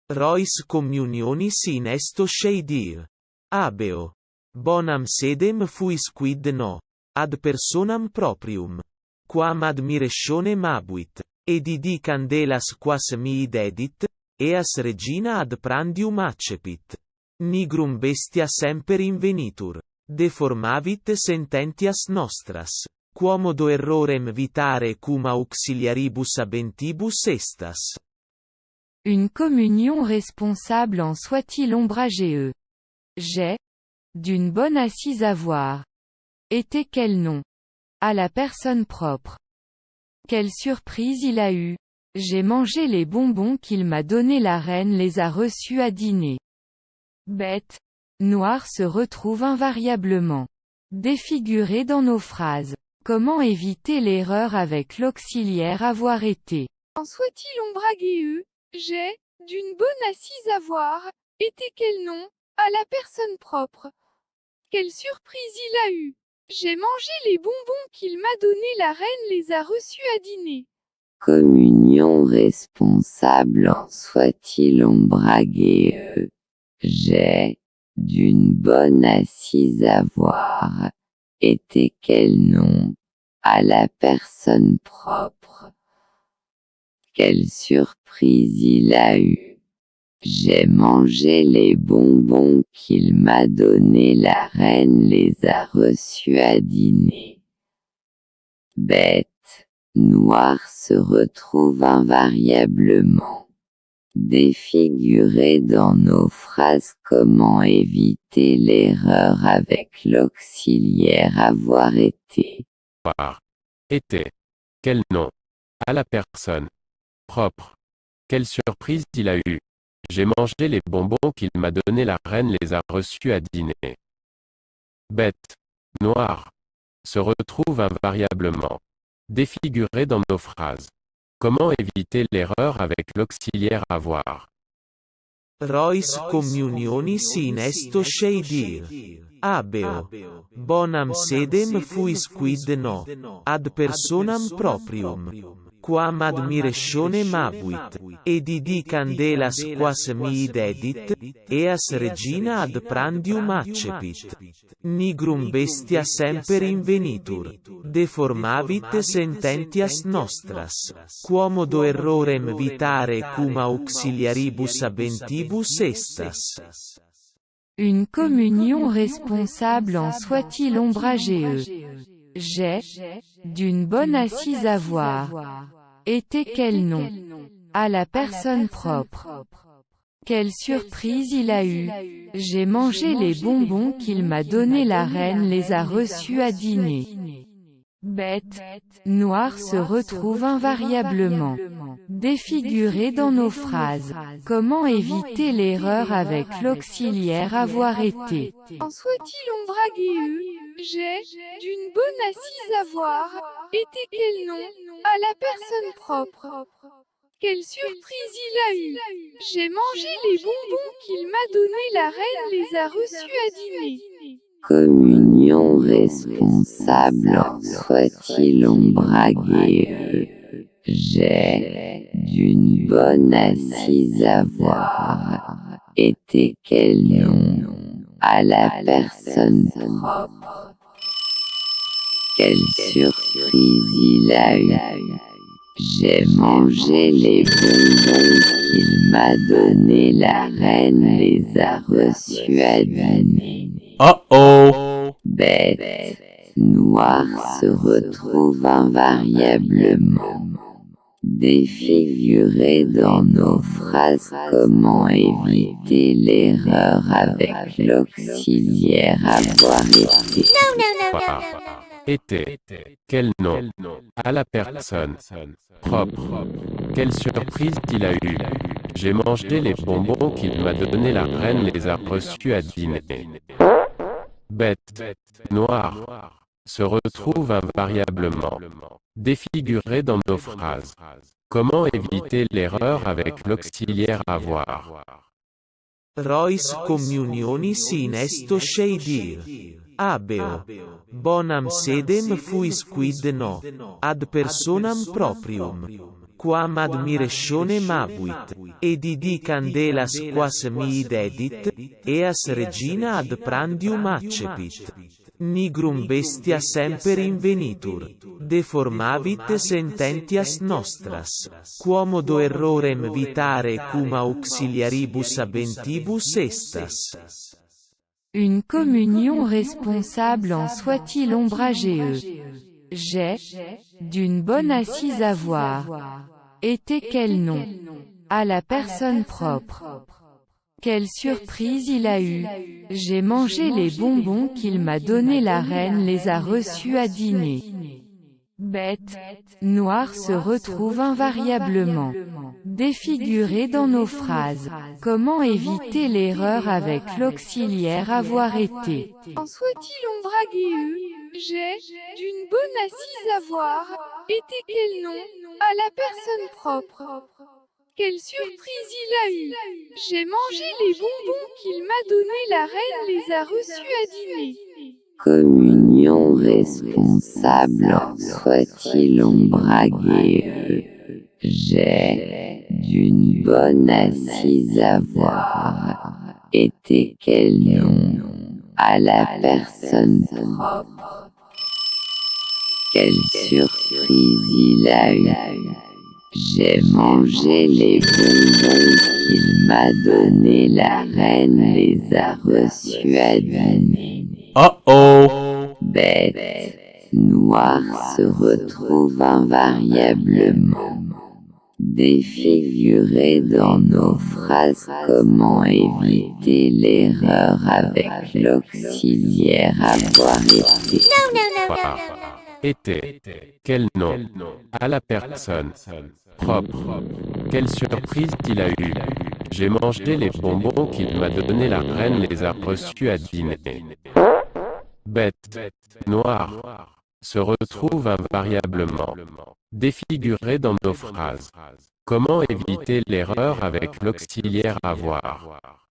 Rois communionis in esto sheidir. Abeo. Bonam sedem fuis quid no. Ad personam proprium. Quam admiratione mabuit. Ed candelas quas mihi dedit, eas regina ad prandium accepit. Nigrum bestia semper invenitur. Deformavit sententias nostras. Quomodo errorem vitare cum auxiliaribus abentibus estas. Une communion responsable en soit-il ombrageux. J'ai, d'une bonne assise à voir. Était quel nom? À la personne propre. Quelle surprise il a eue. J'ai mangé les bonbons qu'il m'a donnés, la reine les a reçus à dîner. Bête. Noir se retrouve invariablement défiguré dans nos phrases. Comment éviter l'erreur avec l'auxiliaire avoir été? En soit-il ombrageux, j'ai, d'une bonne assise à voir, était quel nom, à la personne propre. Quelle surprise il a eue. J'ai mangé les bonbons qu'il m'a donnés, la reine les a reçus à dîner. Communion responsable en soit-il ombrageux. J'ai, d'une bonne assise à voir, était quel nom, à la personne propre. Quelle surprise il a eue. J'ai mangé les bonbons qu'il m'a donnés, la reine les a reçus à dîner. Bête. Noir se retrouve invariablement défiguré dans nos phrases. Comment éviter l'erreur avec l'auxiliaire avoir été? Était. Quel nom? À la personne propre. Quelle surprise il a eue. J'ai mangé les bonbons qu'il m'a donnés, la reine les a reçus à dîner. Bête. Noir. Se retrouve invariablement défiguré dans nos phrases. Comment éviter l'erreur avec l'auxiliaire avoir? Rois communionis in esto sheidir. Abeo. Bonam sedem fuis quid no. Ad personam proprium. Quam admiratione mabuit. Ed candelas quas mihi dedit, eas regina ad prandium accepit. Nigrum bestia semper invenitur. Deformavit sententias nostras. Quomodo errorem vitare cum auxiliaribus abentibus estas. Une communion responsable en soit-il ombrageux. J'ai, d'une bonne assise à voir. Était quel nom? À la personne propre. Quelle surprise il a eue. J'ai mangé les bonbons qu'il m'a donnés, la reine les a reçus à dîner. Bête. Noir se retrouve invariablement défiguré dans nos phrases. Comment éviter l'erreur avec l'auxiliaire avoir été? En soit-il ombrageux, j'ai, d'une bonne assise à voir, était quel nom, à la personne propre. Quelle surprise il a eue. J'ai mangé les bonbons qu'il m'a donnés, la reine les a reçus à dîner. Communion responsable en soit-il ombrageux. J'ai, d'une bonne assise à voir, était quel nom, à la personne propre. Quelle surprise il a eue. J'ai mangé les bonbons qu'il m'a donnés, la reine les a reçus à dîner. Oh! Bête. Noir se retrouve invariablement défiguré dans nos phrases. Comment éviter l'erreur avec l'auxiliaire avoir été? Était. Quel nom? À la personne propre. Quelle surprise il a eue. J'ai mangé les bonbons qu'il m'a donnés, la reine les a reçus à dîner. Bête. Noir. Se retrouve invariablement défiguré dans nos phrases. Comment éviter l'erreur avec l'auxiliaire avoir? Rois communionis in esto sheidir. Abeo. Bonam sedem fuis quid no. Ad personam proprium. quam admiratione mabuit, edidi candelas quas mihi dedit, eas regina ad prandium accepit. Nigrum bestia semper invenitur, deformavit sententias nostras, quomodo errorem vitare cum auxiliaribus habentibus estas. Une communion responsable en soit-il ombrageux. J'ai, d'une bonne assise à voir. Était quel nom? À la personne propre. Quelle surprise il a eue. J'ai mangé les bonbons qu'il m'a donnés, la reine les a reçus à dîner. Bête, noir se retrouve invariablement défiguré dans nos phrases. Comment éviter l'erreur avec l'auxiliaire avoir été? En soit-il ombragueux, j'ai, d'une bonne assise à voir, était quel nom, à la personne propre. Quelle surprise il a eue. J'ai mangé les bonbons qu'il m'a donnés, la reine les a reçus à dîner. Communion responsable en soit-il ombragueux. J'ai, d'une bonne assise à voir, était quel nom, à la personne propre. Quelle surprise il a eue. J'ai mangé les bonbons qu'il m'a donnés, la reine les a reçus à dîner. Bête, noir se retrouve invariablement défiguré dans nos phrases. Comment éviter l'erreur avec l'auxiliaire avoir été? Était. Quel nom? À la personne propre. Quelle surprise il a eue. J'ai mangé les bonbons qu'il m'a donnés, la reine les a reçus à dîner. Bête, noir, se retrouve invariablement défiguré dans nos phrases. Comment éviter l'erreur avec l'auxiliaire avoir?